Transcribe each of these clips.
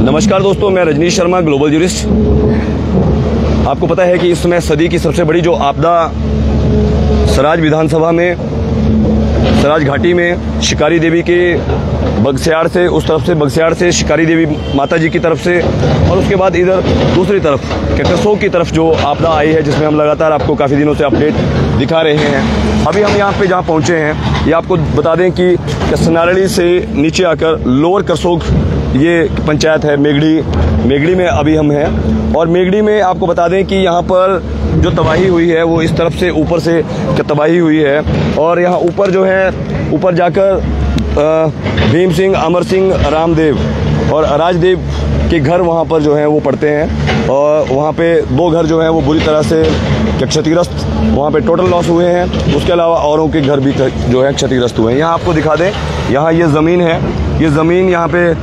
नमस्कार दोस्तों, मैं रजनीश शर्मा, ग्लोबल जूरिस्ट। आपको पता है कि इस समय सदी की सबसे बड़ी जो आपदा सराज विधानसभा में, सराज घाटी में शिकारी देवी के बगस्याड़ से, उस तरफ से बगस्याड़ से शिकारी देवी माता जी की तरफ से, और उसके बाद इधर दूसरी तरफ करसोग की तरफ जो आपदा आई है, जिसमें हम लगातार आपको काफ़ी दिनों से अपडेट दिखा रहे हैं। अभी हम यहाँ पे जहाँ पहुँचे हैं, ये आपको बता दें कि कसनारड़ी से नीचे आकर लोअर करसोग ये पंचायत है, मेगड़ी में अभी हम हैं। और मेगड़ी में आपको बता दें कि यहाँ पर जो तबाही हुई है वो इस तरफ से ऊपर से तबाही हुई है। और यहाँ ऊपर जो है, ऊपर जाकर भीम सिंह, अमर सिंह, रामदेव और राजदेव के घर वहाँ पर जो हैं वो पड़ते हैं। और वहाँ पे 2 घर जो हैं वो बुरी तरह से क्षतिग्रस्त, वहाँ पे टोटल लॉस हुए हैं। उसके अलावा औरों के घर भी जो है क्षतिग्रस्त हुए हैं। यहाँ आपको दिखा दें, यहाँ ये ज़मीन है, ये ज़मीन यहाँ पे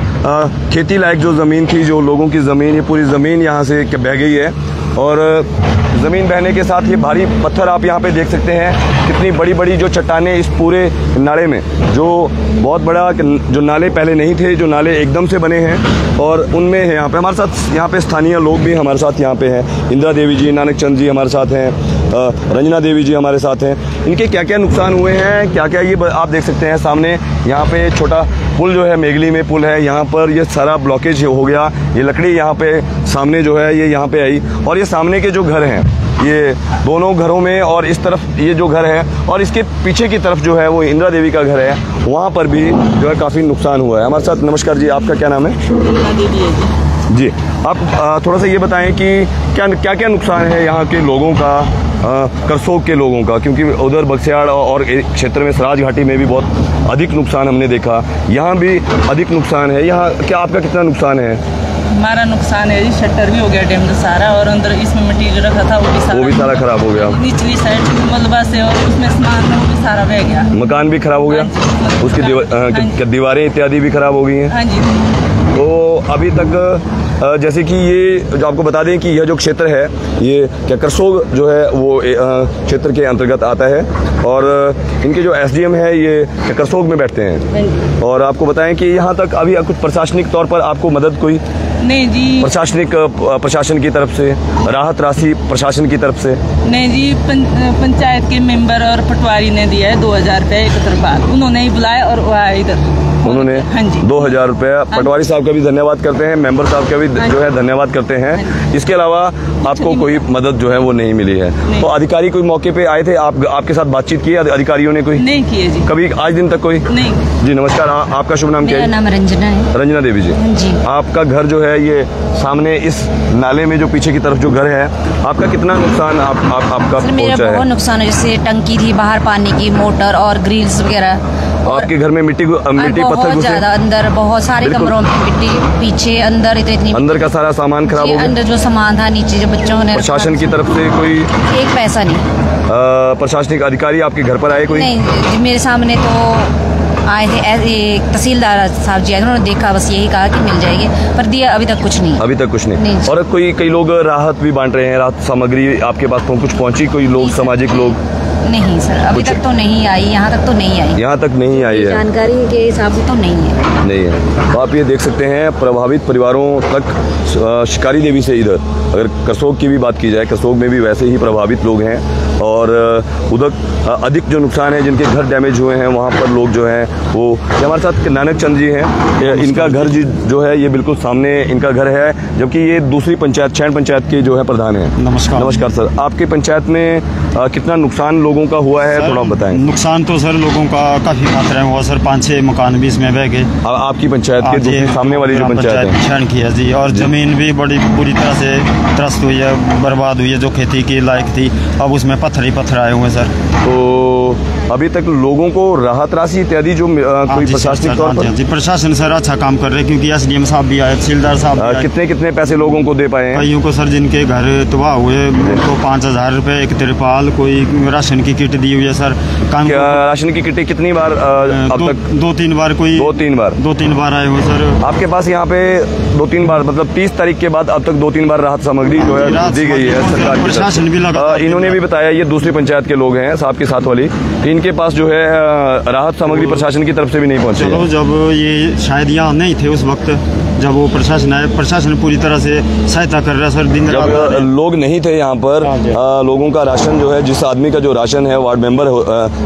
खेती लायक जो ज़मीन थी, जो लोगों की ज़मीन, ये पूरी ज़मीन यहाँ से बह गई है। और ज़मीन बहने के साथ ये भारी पत्थर आप यहाँ पे देख सकते हैं, कितनी बड़ी बड़ी जो चट्टानें इस पूरे नाले में, जो बहुत बड़ा, जो नाले पहले नहीं थे, जो नाले एकदम से बने हैं। और उनमें है यहाँ पे हमारे साथ, यहाँ पे स्थानीय लोग भी हमारे साथ यहाँ पे हैं। इंदिरा देवी जी, नानक चंद जी हमारे साथ हैं, रंजना देवी जी हमारे साथ हैं। इनके क्या क्या नुकसान हुए हैं, क्या क्या, ये आप देख सकते हैं सामने। यहाँ पे छोटा पुल जो है, मेगली में पुल है, यहाँ पर ये सारा ब्लॉकेज हो गया। ये लकड़ी यहाँ पे सामने जो है ये यहाँ पे आई। और ये सामने के जो घर हैं, ये दोनों घरों में, और इस तरफ ये जो घर है, और इसके पीछे की तरफ जो है वो इंदिरा देवी का घर है, वहाँ पर भी जो है काफ़ी नुकसान हुआ है। हमारे साथ, नमस्कार जी, आपका क्या नाम है? जी, आप थोड़ा सा ये बताएं कि क्या क्या नुकसान है यहाँ के लोगों का, करसोग के लोगों का, क्योंकि उधर बगस्याड़ और क्षेत्र में सराज घाटी में भी बहुत अधिक नुकसान हमने देखा, यहाँ भी अधिक नुकसान है। यहाँ क्या आपका कितना नुकसान है? हमारा नुकसान है जी, शटर भी हो गया डैम सारा, और अंदर इसमें मिट्टी जो रखा था वो भी सारा खराब हो गया। निचली साइड मलबा से, और उसमें सामान वो भी सारा बह गया। मकान भी खराब हो गया, उसकी दीवारें इत्यादि भी खराब हो गई हैं। हाँ जी। तो अभी तक जैसे कि ये जो आपको बता दें कि यह जो क्षेत्र है, ये करसोग जो है वो क्षेत्र के अंतर्गत आता है। और इनके जो एसडीएम है ये करसोग में बैठते हैं। और आपको बताएं कि यहाँ तक अभी कुछ प्रशासनिक तौर पर आपको मदद कोई नहीं जी, प्रशासन की तरफ से राहत राशि प्रशासन की तरफ से नहीं जी। पंचायत के मेंबर और पटवारी ने दिया है 2000 रुपये एकत्र बार, उन्होंने ही बुलाया और वो आए इधर, उन्होंने 2000 रुपया। पटवारी साहब का भी धन्यवाद करते हैं, मेंबर साहब का भी जो है धन्यवाद करते हैं। इसके अलावा आपको कोई मदद जो है वो नहीं मिली है। तो अधिकारी कोई मौके पे आए थे, आपके साथ बातचीत की अधिकारियों ने? कोई नहीं किए जी, कभी आज दिन तक कोई नहीं। जी नमस्कार, आपका शुभ नाम क्या है? मेरा नाम रंजना है। रंजना देवी जी, आपका घर जो है ये सामने इस नाले में जो पीछे की तरफ जो घर है, आपका कितना नुकसान आपका मेरा बहुत नुकसान है। जैसे टंकी थी बाहर पानी की, मोटर और ग्रिल्स वगैरह। आपके घर में मिट्टी पत्थर बहुत ज्यादा, अंदर बहुत सारे कमरों में मिट्टी, पीछे अंदर इतनी अंदर का सारा सामान खराब हो गया। अंदर जो सामान था नीचे, जो बच्चों ने, प्रशासन की तरफ से कोई एक पैसा नहीं। प्रशासनिक अधिकारी आपके घर पर आए कोई? नहीं, मेरे सामने तो आए थे, तहसीलदार साहब जी आए, उन्होंने देखा, बस यही कहा कि मिल जाएगी, पर दिया अभी तक कुछ नहीं। अभी तक कुछ नहीं। और कई लोग राहत भी बांट रहे हैं, राहत सामग्री आपके पास कुछ पहुंची? कोई लोग, सामाजिक लोग? नहीं सर, अभी तक तो नहीं आई, यहाँ तक तो नहीं आई। यहाँ तक नहीं आई है, जानकारी के हिसाब से तो नहीं है। तो आप ये देख सकते हैं, प्रभावित परिवारों तक शिकारी देवी से इधर, अगर करसोग की भी बात की जाए, करसोग में भी वैसे ही प्रभावित लोग हैं। और उधर अधिक जो नुकसान है, जिनके घर डैमेज हुए हैं, वहाँ पर लोग जो हैं वो, हमारे साथ नानक चंद जी हैं, इनका घर जो है ये बिल्कुल सामने इनका घर है, जबकि ये दूसरी पंचायत, छैण पंचायत के जो है प्रधान हैं। नमस्कार सर, आपके पंचायत में कितना नुकसान लोगों का हुआ है, थोड़ा बताएं। नुकसान तो सर लोगों का काफी मात्रा में हुआ सर, 5-6 मकान भी इसमें बह गए। आपकी पंचायत के सामने वाली जो पंचायत है, छैण की है जी, और जमीन भी बड़ी बुरी तरह से त्रस्त हुई है, बर्बाद हुई है, जो खेती की लायक थी, अब उसमें पत्थर ही पत्थर आए हुए सर। तो अभी तक लोगों को राहत राशि इत्यादि जो कोई प्रशासनिक तौर पर? जी, प्रशासन सर अच्छा काम कर रहे हैं, क्योंकि एसडीएम साहब भी आए, तहसीलदार साहब। कितने पैसे लोगों को दे पाए हैं? कईयों को सर जिनके घर तबाह हुए उनको 5000 रुपये, एक तिरपाल, कोई राशन की किट दी हुई है सर। राशन की किटें कितनी बार अब तक? 2-3 बार। कोई 2-3 बार आए हुए सर आपके पास यहाँ पे? 2-3 बार, मतलब 30 तारीख के बाद अब तक 2-3 बार राहत सामग्री जो है दी गई है सरकार की। प्रशासन भी लगा। इन्होंने भी बताया, ये दूसरी पंचायत के लोग हैं, साहब के साथ वाली, इनके पास जो है राहत सामग्री प्रशासन की तरफ से भी नहीं पहुंची है। चलो जब ये शायद यहाँ नहीं थे उस वक्त जब वो प्रशासन आए, प्रशासन पूरी तरह से सहायता कर रहा है सर। दिन जब लोग नहीं थे यहाँ पर, लोगों का राशन जो है, जिस आदमी का जो राशन है वार्ड मेंबर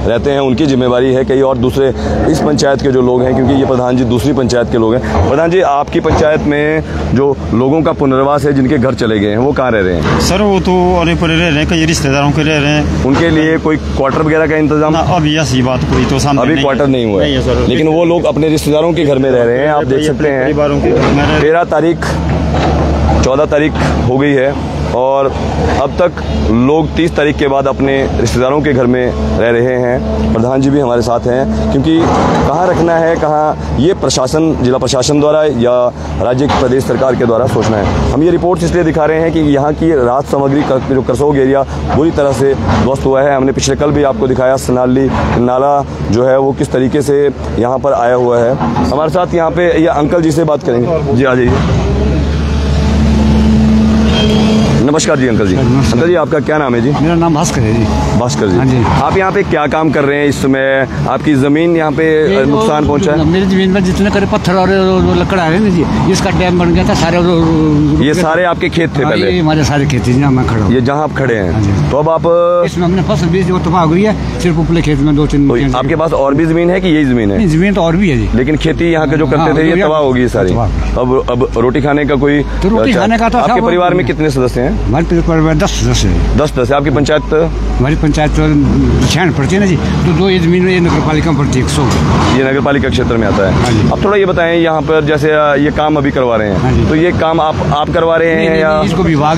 रहते हैं, उनकी जिम्मेवारी है। कई और दूसरे इस पंचायत के जो लोग हैं, क्योंकि ये प्रधान जी दूसरी पंचायत के लोग हैं। प्रधान जी, आपकी पंचायत में जो लोगों का पुनर्वास है, जिनके घर चले गए हैं, वो कहाँ रह रहे हैं? सर वो तो अरे पर रह रहे हैं, कई रिश्तेदारों के रह रहे हैं। उनके लिए कोई क्वार्टर वगैरह का इंतजाम? अभी ऐसी बात कोई तो सामने अभी क्वार्टर नहीं हुआ है, लेकिन वो लोग अपने रिश्तेदारों के घर में रह रहे हैं। आप देख सकते हैं 13 तारीख 14 तारीख हो गई है और अब तक लोग 30 तारीख के बाद अपने रिश्तेदारों के घर में रह रहे हैं। प्रधान जी भी हमारे साथ हैं, क्योंकि कहाँ रखना है, कहाँ, ये प्रशासन, जिला प्रशासन द्वारा या राज्य प्रदेश सरकार के द्वारा सोचना है। हम ये रिपोर्ट इसलिए दिखा रहे हैं कि यहाँ की राहत सामग्री जो करसोग एरिया बुरी तरह से ध्वस्त हुआ है। हमने पिछले कल भी आपको दिखाया सनाली नाला जो है वो किस तरीके से यहाँ पर आया हुआ है। हमारे साथ यहाँ पे ये अंकल जी से बात करेंगे। जी आ जाइए। नमस्कार जी अंकल जी। अंकल जी, आपका क्या नाम है जी? मेरा नाम भास्कर है जी। भास्कर जी, हाँ जी। आप यहाँ पे क्या काम कर रहे हैं इस समय? आपकी जमीन यहाँ पे नुकसान पहुँचा है? मेरी जमीन में जितने करे पत्थर और लकड़ आ रहे हैं ना जी, इसका डैम बन गया था सारे। ये सारे आपके खेत थे पहले? ये हमारे सारे खेत थे जहाँ मैं खड़ा हूँ। ये जहाँ आप खड़े हैं, तो अब आप इसमें हमने फसल बीज जो तबाह हुई है, सिर्फ उपले खेत में 2-3। तो आपके पास और भी जमीन है कि यही जमीन है? जमीन तो और भी है जी, लेकिन खेती यहाँ के जो करते थे ये तबाह होगी सारी। अब रोटी खाने का कोई? तो रोटी खाने का तो आपके परिवार में कितने सदस्य हैं? हमारे परिवार 10 सदस्य है। 10 सदस्य। आपकी पंचायत? हमारी पंचायत तो छान पड़ती है ना जी, तो 2 ये जमीन में नगर पालिका में पड़ती है 100। ये नगर पालिका क्षेत्र में आता है। अब थोड़ा ये बताएं, यहाँ पर जैसे ये काम अभी करवा रहे हैं, तो ये काम आप करवा रहे हैं या इसको विभाग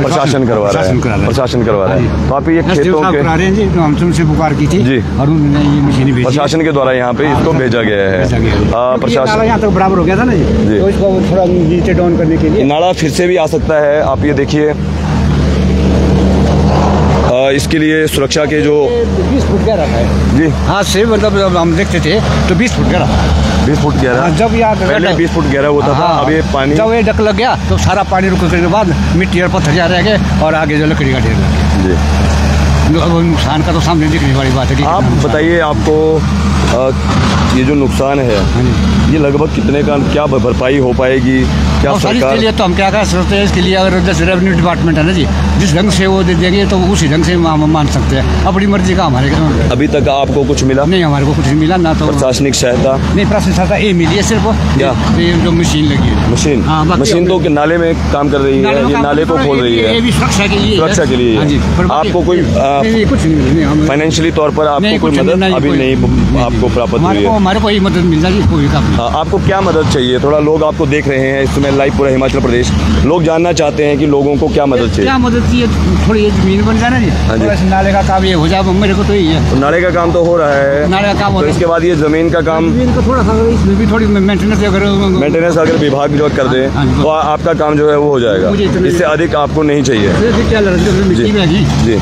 प्रशासन करवा रहा है? प्रशासन करवा रहा है। तो आप ये खेतों के हम तुमसे पुकार की थी जी, और उन्होंने ये मशीन भेजी, प्रशासन के द्वारा यहाँ पे इसको भेजा गया है। प्रशासन यहाँ तक बराबर हो गया था ना जी, तो इसको थोड़ा नीचे डाउन करने के लिए नाला फिर से भी आ सकता है। आप ये देखिए, इसके लिए सुरक्षा के जो 20 फुट गहरा है जी, हाँ से मतलब हम देखते थे तो 20 फुट गहरा, 20 फुट गहरा। जब यहाँ पहले 20 फुट गहरा होता था, अब ये पानी, जब ये डक लग गया तो सारा पानी रुकने के बाद मिट्टी और पत्थर रह गए और आगे जो लकड़ी का ढेर लग जी। गया। अब नुकसान का तो सामने दिखने वाली बात है। आप बताइए, आपको ये जो नुकसान है ये लगभग कितने का, क्या भरपाई हो पाएगी? क्या सरकार? इसके लिए तो हम क्या कर सकते हैं, इसके लिए अगर जैसे रेवेन्यू डिपार्टमेंट है ना जी, जिस ढंग से वो दे देंगे तो उसी ढंग से मान सकते हैं। अपनी मर्जी का हमारे अभी तक आपको कुछ मिला नहीं? हमारे को कुछ नहीं मिला ना। तो प्रशासनिक सहायता नहीं, प्रशासनिक सहायता ये मिली है सिर्फ ये जो मशीन लगी है। मशीन? मशीन तो नाले में काम कर रही है, ये नाले को खोल रही है, ये भी सुरक्षा के लिए। सुरक्षा के लिए आपको कोई कुछ नहीं, फाइनेंशियली तौर पर आपको कोई मदद अभी नहीं आपको प्राप्त हुई है? हमारे को ये मदद मिल जाएगी कोई काम। आपको क्या मदद चाहिए? थोड़ा लोग आपको देख रहे हैं इस समय लाइव, पूरा हिमाचल प्रदेश लोग जानना चाहते हैं कि लोगों को क्या मदद चाहिए। क्या मदद चाहिए? थोड़ी ये जमीन बन जाए ना जी, नाले का काम ये हो जाए, मेरे को तो यही है। नाले का काम तो हो रहा है, नाले का काम हो रहा है। इसके बाद ये जमीन का काम, जमीन का थोड़ा सा इसमें भी थोड़ी मेंटेनेंस अगर विभाग जो कर दे तो आपका काम जो है वो हो जाएगा। इससे अधिक आपको नहीं चाहिए जी।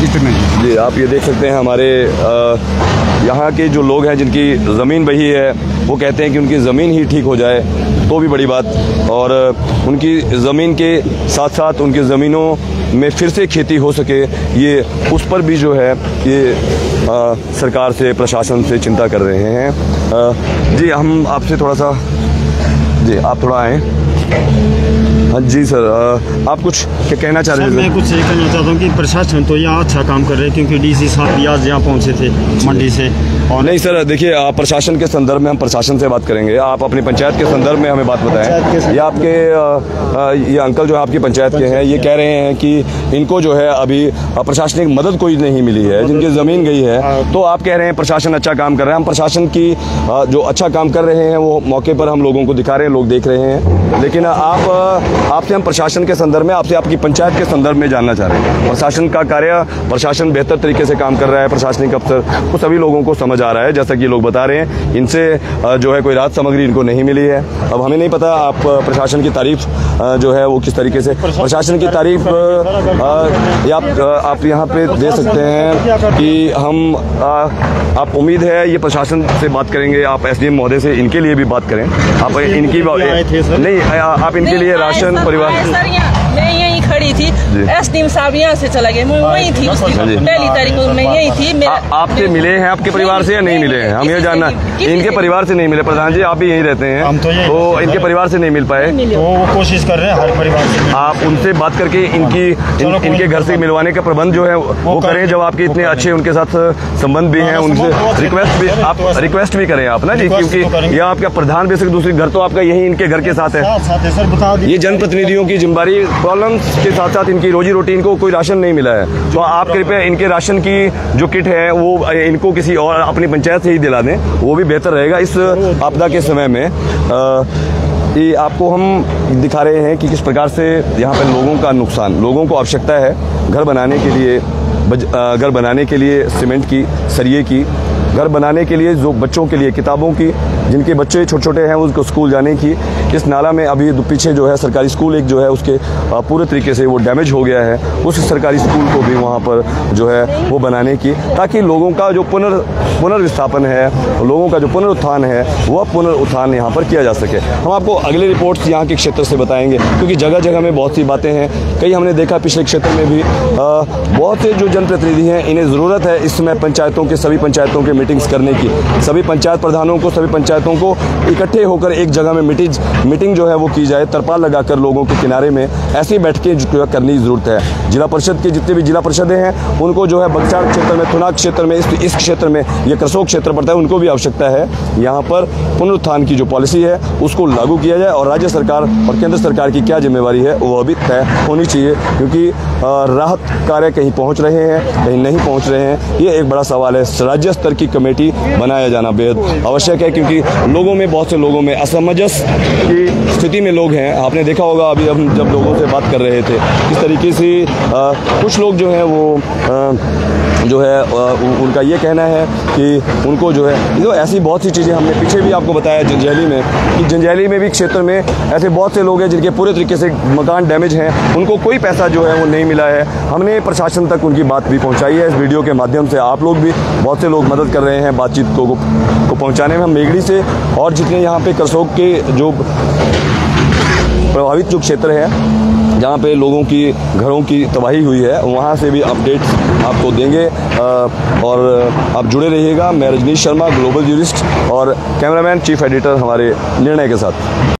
जी, आप ये देख सकते हैं हमारे यहाँ के जो लोग हैं जिनकी ज़मीन बही है, वो कहते हैं कि उनकी ज़मीन ही ठीक हो जाए तो भी बड़ी बात, और उनकी ज़मीन के साथ साथ उनकी ज़मीनों में फिर से खेती हो सके, ये उस पर भी जो है ये सरकार से, प्रशासन से चिंता कर रहे हैं। जी, हम आपसे थोड़ा सा, जी आप थोड़ा आएँ। हाँ जी सर, आप कुछ क्या कहना चाह रहे हैं? मैं कुछ ये कहना चाहता हूँ कि प्रशासन तो यहाँ अच्छा काम कर रहे हैं, क्योंकि डीसी साहब भी आज यहाँ पहुँचे थे मंडी से। और नहीं सर, देखिए प्रशासन के संदर्भ में हम प्रशासन से बात करेंगे, आप अपनी पंचायत के संदर्भ में हमें बात बताएं। ये आपके ये अंकल जो आपकी पंचायत के हैं, ये कह रहे हैं कि इनको जो है अभी प्रशासनिक मदद कोई नहीं मिली है, जिनकी ज़मीन गई है। तो आप कह रहे हैं प्रशासन अच्छा काम कर रहा है। हम प्रशासन की जो अच्छा काम कर रहे हैं वो मौके पर हम लोगों को दिखा रहे हैं, लोग देख रहे हैं, लेकिन आपसे हम प्रशासन के संदर्भ में, आपसे आपकी पंचायत के संदर्भ में जानना चाह रहे हैं। प्रशासन का कार्य, प्रशासन बेहतर तरीके से काम कर रहा है, प्रशासनिक अफसर वो सभी लोगों को समझ आ रहा है, जैसा कि लोग बता रहे हैं। इनसे जो है कोई राहत सामग्री इनको नहीं मिली है। अब हमें नहीं पता आप प्रशासन की तारीफ जो है वो किस तरीके से, प्रशासन की तारीफ आप यहाँ पे दे सकते हैं कि हम आप उम्मीद है ये प्रशासन से बात करेंगे, आप एसडीएम महोदय से इनके लिए भी बात करें। आप इनकी नहीं, आप इनके लिए राशन परिवार मैं यहीं खड़ी थी, जी। एसडीएम साहब यहाँ से चला गया, मैं वहीं थी उसकी जी। पहली तारीख को मैं यही थी। आपसे मिले हैं आपके परिवार से या नहीं मिले हैं? हम ये जानना, इनके परिवार से नहीं मिले। प्रधान जी आप भी यहीं रहते हैं, हम तो यहीं तो इनके परिवार से नहीं मिल पाए, तो वो कोशिश कर रहे हैं हर परिवार से। आप उनसे बात करके इनके घर से मिलवाने का प्रबंध जो है वो करें। जब आपके इतने अच्छे उनके साथ संबंध भी हैं, उनसे रिक्वेस्ट भी करें आप ना जी, क्योंकि ये आपका प्रधान बेसिक दूसरी घर तो आपका यही इनके घर के साथ है। सर बता दीजिए, ये जनप्रतिनिधियों की जिम्मेदारी, प्रॉब्लम्स के साथ साथ इनकी रोजी रोटी, इनको कोई राशन नहीं मिला है तो आप कृपया इनके राशन की जो किट है वो इनको किसी और अपनी पंचायत से ही दिला दें, वो भी बेहतर रहेगा इस आपदा के समय में। ये आपको हम दिखा रहे हैं कि किस प्रकार से यहाँ पर लोगों का नुकसान, लोगों को आवश्यकता है घर बनाने के लिए सीमेंट की, सरिये की, घर बनाने के लिए जो बच्चों के लिए किताबों की, जिनके बच्चे छोटे छोटे हैं उनको स्कूल जाने की। इस नाला में अभी पीछे जो है सरकारी स्कूल एक जो है उसके पूरे तरीके से वो डैमेज हो गया है, उस सरकारी स्कूल को भी वहाँ पर जो है वो बनाने की, ताकि लोगों का जो पुनर्विस्थापन है, लोगों का जो पुनरुत्थान है वह पुनरुत्थान यहाँ पर किया जा सके। हम आपको अगले रिपोर्ट्स यहाँ के क्षेत्र से बताएंगे, क्योंकि जगह जगह में बहुत सी बातें हैं। कई हमने देखा पिछले क्षेत्र में भी बहुत से जो जनप्रतिनिधि हैं, इन्हें ज़रूरत है इस समय पंचायतों के, सभी पंचायतों के मीटिंग्स करने की, सभी पंचायत प्रधानों को, सभी पंचायतों को इकट्ठे होकर एक जगह में मीटिंग जो है वो की जाए, तरपाल लगाकर लोगों के किनारे में ऐसी बैठकें जो करने की ज़रूरत है। जिला परिषद के जितने भी जिला परिषदें हैं उनको जो है बगचार क्षेत्र में, थुनाग क्षेत्र में, इस क्षेत्र में, ये करसोग क्षेत्र पड़ता है, उनको भी आवश्यकता है यहाँ पर पुनरुत्थान की जो पॉलिसी है उसको लागू किया जाए, और राज्य सरकार और केंद्र सरकार की क्या जिम्मेवारी है वो भी तय होनी चाहिए, क्योंकि राहत कार्य कहीं पहुँच रहे हैं, कहीं नहीं पहुँच रहे हैं, ये एक बड़ा सवाल है। राज्य स्तर की कमेटी बनाया जाना बेहद आवश्यक है, क्योंकि लोगों में, बहुत से लोगों में असमंजस की स्थिति में लोग हैं। आपने देखा होगा अभी हम जब लोगों से बात कर रहे थे किस तरीके से कुछ लोग जो हैं वो जो है उनका ये कहना है कि उनको जो है जो ऐसी बहुत सी चीज़ें हमने पीछे भी आपको बताया जंजैली में, कि जंजैली में भी क्षेत्र में ऐसे बहुत से लोग हैं जिनके पूरे तरीके से मकान डैमेज हैं, उनको कोई पैसा जो है वो नहीं मिला है। हमने प्रशासन तक उनकी बात भी पहुंचाई है इस वीडियो के माध्यम से। आप लोग भी, बहुत से लोग मदद कर रहे हैं बातचीत को पहुंचाने में। हम मेगड़ी से और जितने यहाँ पे करसोग के जो प्रभावित जो क्षेत्र है जहाँ पे लोगों की घरों की तबाही हुई है, वहाँ से भी अपडेट्स आपको देंगे, और आप जुड़े रहिएगा। मैं रजनीश शर्मा, ग्लोबल ज्यूरिस्ट, और कैमरामैन चीफ एडिटर हमारे निर्णय के साथ।